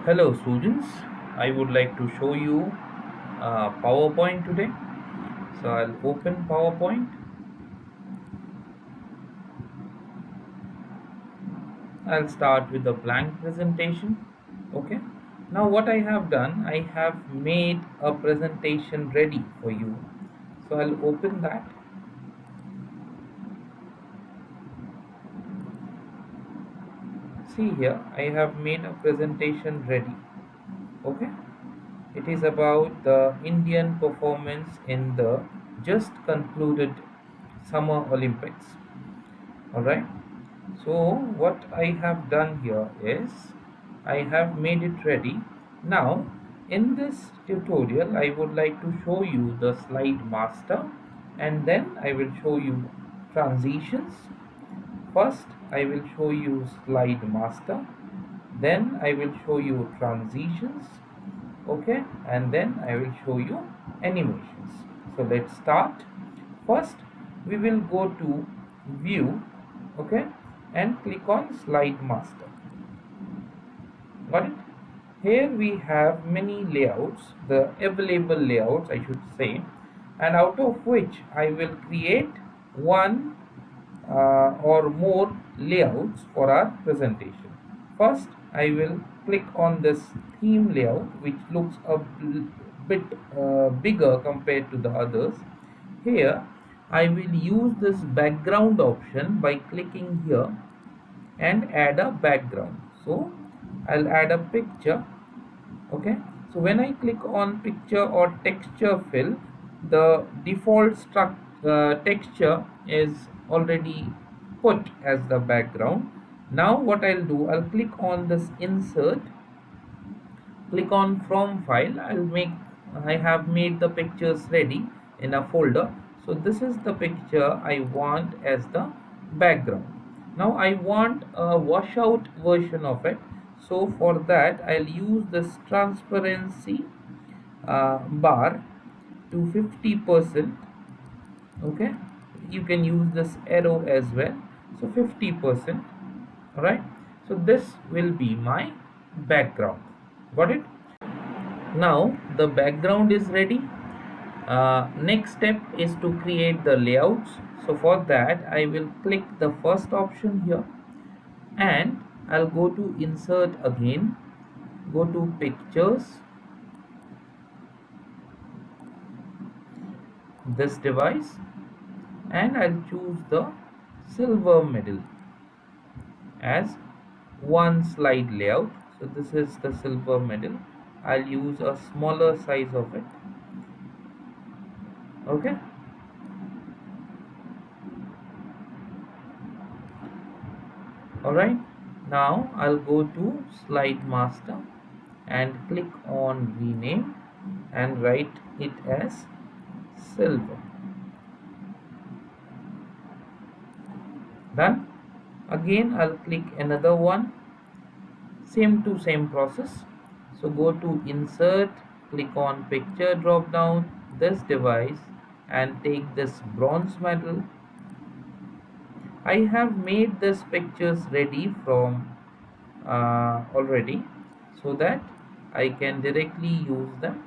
Hello students, I would like to show you PowerPoint today. So I'll open PowerPoint. I'll start with a blank presentation. Okay. Now what I have done, I have made a presentation ready for you. So I'll open that. See here, I have made a presentation ready. Okay. It is about the Indian performance in the just concluded Summer Olympics. Alright. So what I have done here is I have made it ready. Now in this tutorial I would like to show you the slide master, and then I will show you transitions. First I will show you slide master, then I will show you transitions, okay, and then I will show you animations. So let's start. First we will go to view, okay, and click on slide master. Got it? Here we have many layouts, the available layouts I should say, and out of which I will create one or more layouts for our presentation. First I will click on this theme layout, which looks a bit bigger compared to the others. Here I will use this background option by clicking here and add a background. So I'll add a picture. Okay, so when I click on picture or texture fill, the default texture is already put as the background. Now what I'll do, I'll click on this insert, click on from file. I have made the pictures ready in a folder. So this is the picture I want as the background. Now I want a washout version of it. So for that I'll use this transparency bar to 50%. Okay, you can use this arrow as well. So 50%. All right, so this will be my background. Got it? Now the background is ready. Next step is to create the layouts. So for that I will click the first option here, and I'll go to insert again, go to pictures, this device, and I'll choose the silver medal as one slide layout. So this is the silver medal. I'll use a smaller size of it. Okay, alright. Now I'll go to slide master and click on rename and write it as silver. Done. Again I'll click another one, same process. So go to insert, click on picture drop down, this device, and take this bronze medal. I have made this pictures ready from already, so that I can directly use them.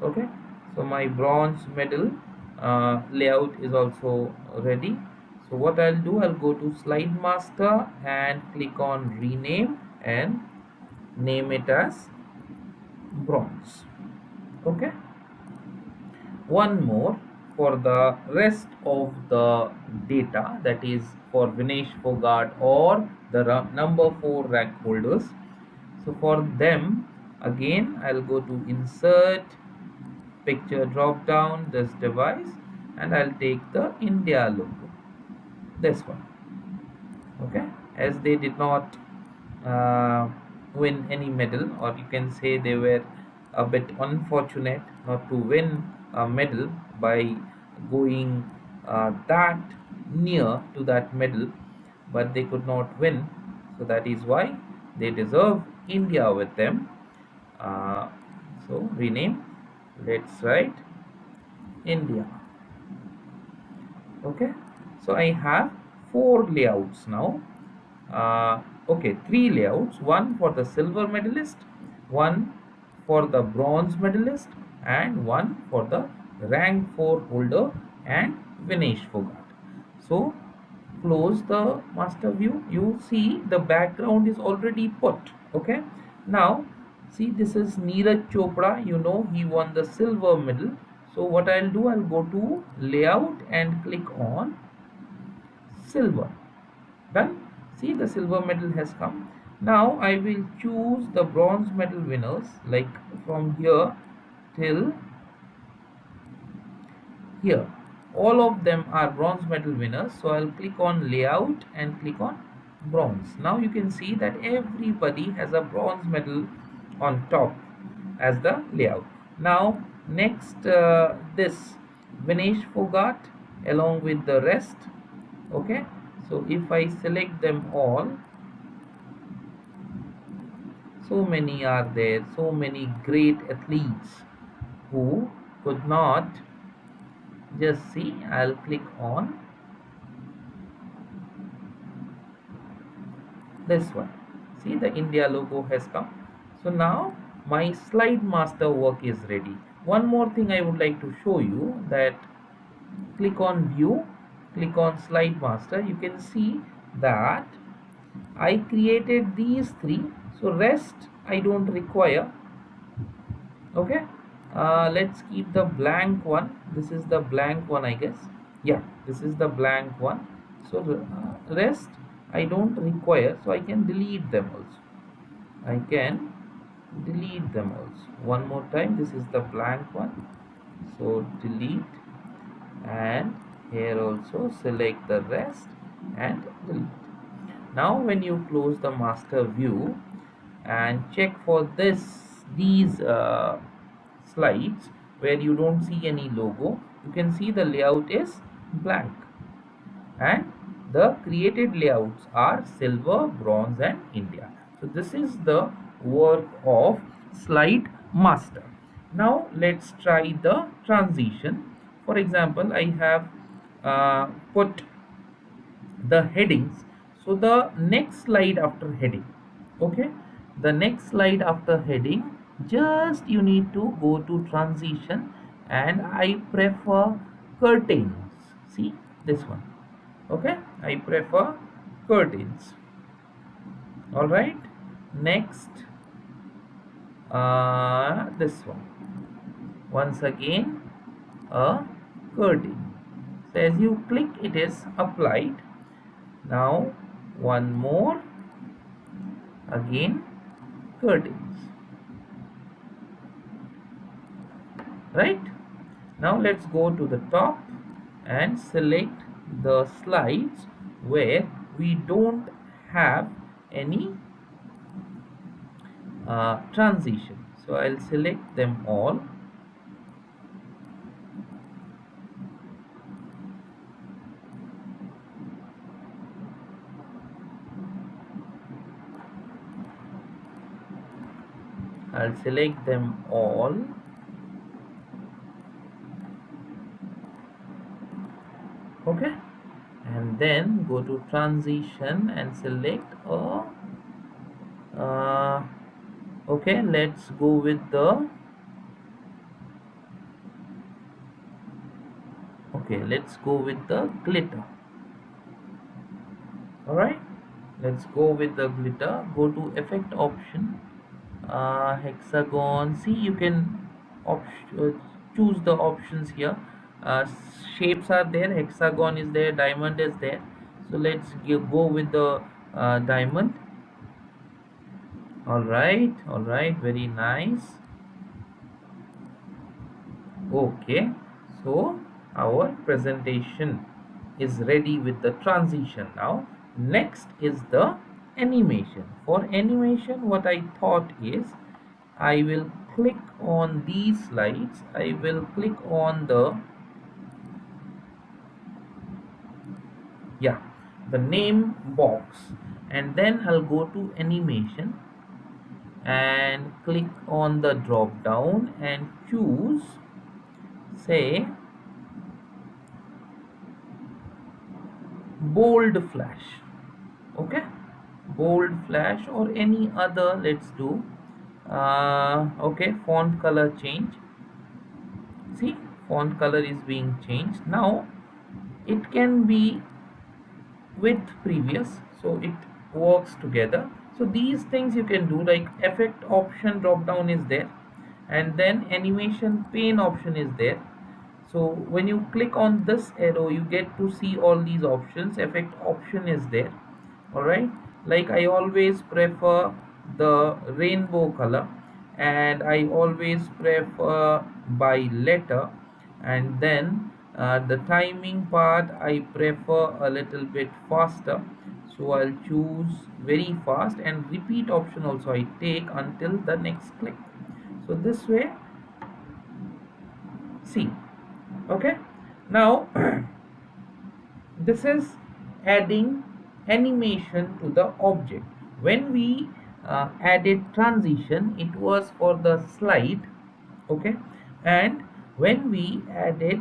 Okay, so my bronze medal layout is also ready. So what I'll do, I'll go to slide master and click on rename and name it as bronze. Okay, one more for the rest of the data, that is for Vinesh Fogart or the number 4 rank holders. So for them again I'll go to insert, picture drop down, this device, and I'll take the India logo, this one. Okay, as they did not win any medal, or you can say they were a bit unfortunate not to win a medal by going that near to that medal, but they could not win. So that is why they deserve India with them. So rename, let's write India. Okay, so I have four layouts now. Okay, three layouts: one for the silver medalist, one for the bronze medalist, and one for the rank 4 holder and Vinesh Fogart. So close the master view. You see the background is already put. Okay, now see, this is Neeraj Chopra. You know, he won the silver medal. So what I'll do, I'll go to layout and click on silver. Done. See, the silver medal has come. Now I will choose the bronze medal winners, like from here till here. All of them are bronze medal winners, so I'll click on layout and click on bronze. Now you can see that everybody has a bronze medal on top as the layout. Now next, this Vinesh Fogart along with the rest. Okay, so if I select them all, so many are there, so many great athletes who could not. Just see, I'll click on this one. See, the India logo has come. So now my slide master work is ready. One more thing I would like to show you, that click on view, click on slide master. You can see that I created these three, so rest I don't require. Okay, let's keep the blank one. This is the blank one, I guess. Yeah, this is the blank one. So rest I don't require, so I can delete them also. I can delete them also. One more time, this is the blank one, so delete, and here also select the rest and delete. Now when you close the master view and check for these slides where you don't see any logo, you can see the layout is blank, and the created layouts are silver, bronze and India. So this is the work of slide master. Now let's try the transition. For example, I have put the headings. So the next slide after heading, okay, the next slide after heading, just you need to go to transition, and I prefer curtains. See this one. Okay, I prefer curtains. All right, next, this one, once again a curtain. So as you click, it is applied. Now one more, again curtains. Right, now let's go to the top and select the slides where we don't have any transition. So I'll select them all. I'll select them all. Okay, and then go to transition and select okay, let's go with the glitter. All right, let's go with the glitter. Go to effect option, hexagon. See, you can choose the options here. uh, Shapes are there, hexagon is there, diamond is there. So let's go with the diamond. All right, very nice. Okay, so our presentation is ready with the transition. Now next is the animation. For animation, what I thought is, I will click on these slides, I will click on the name box, and then I'll go to animation and click on the drop down and choose, say, bold flash. Okay, bold flash or any other. Let's do okay, font color change. See, font color is being changed now. It can be with previous, so it works together. So these things you can do, like effect option drop down is there, and then animation pane option is there. So when you click on this arrow, you get to see all these options. Effect option is there. All right, like I always prefer the rainbow color, and I always prefer by letter. And then the timing part I prefer a little bit faster, so I'll choose very fast, and repeat option also I take until the next click. So this way, see. Okay, now this is adding animation to the object. When we added transition, it was for the slide. Okay, and when we added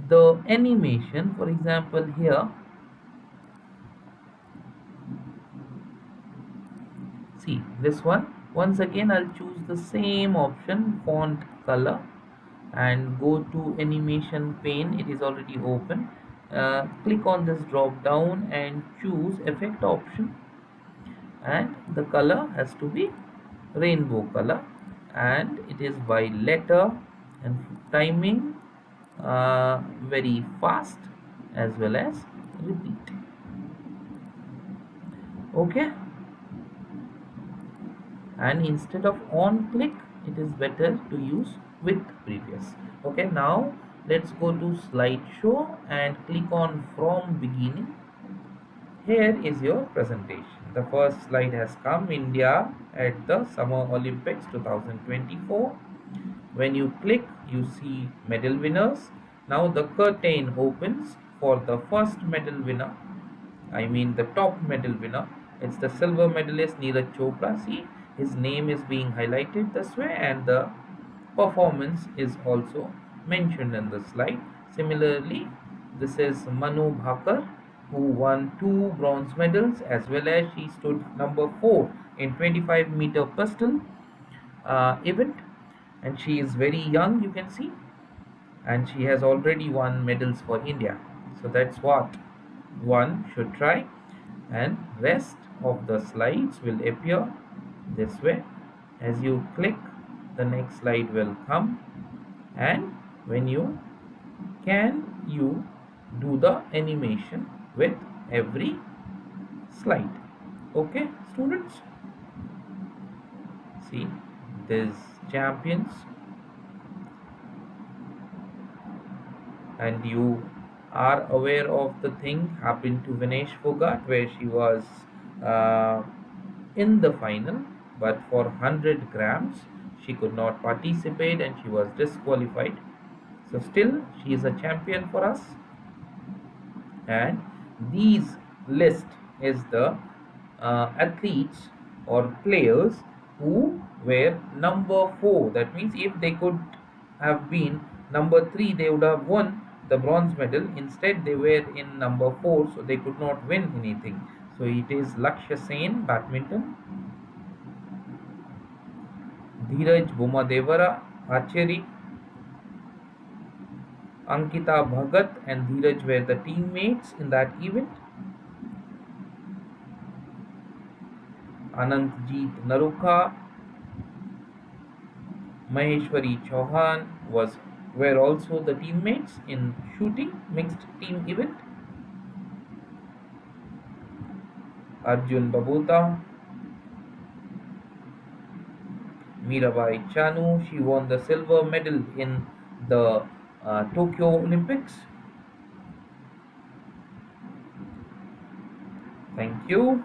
the animation, for example here, see this one, once again I'll choose the same option, font color, and go to animation pane. It is already open. Click on this drop down and choose effect option, and the color has to be rainbow color, and it is by letter, and timing very fast as well as repeat. Okay, and instead of on click, it is better to use with previous. Okay, now let's go to slideshow and click on from beginning. Here is your presentation. The first slide has come, India at the Summer Olympics 2024. When you click, you see medal winners. Now the curtain opens for the first medal winner. I mean the top medal winner. It's the silver medalist Neeraj Chopra. See, his name is being highlighted this way, and the performance is also mentioned in the slide. Similarly, this is Manu Bhakar, who won 2 bronze medals, as well as she stood number 4 in 25-meter pistol event, and she is very young, you can see, and she has already won medals for India. So that's what one should try, and rest of the slides will appear this way. As you click, the next slide will come, and when you you do the animation with every slide. Okay, students, see these champions, and you are aware of the thing happened to Vinesh Fogart, where she was uh, in the final, but for 100 grams she could not participate and she was disqualified. So still she is a champion for us, and these list is the athletes or players who were number 4. That means if they could have been number 3, they would have won the bronze medal. Instead they were in number 4, so they could not win anything. So it is Lakshya Sen, badminton; Dheeraj Bomadevara, archery; Ankita Bhagat and Dheeraj were the teammates in that event; Anantjeet Narukha, Maheshwari Chauhan were also the teammates in shooting mixed team event; Arjun Babota, Mirabai Chanu, she won the silver medal in the Tokyo Olympics. Thank you.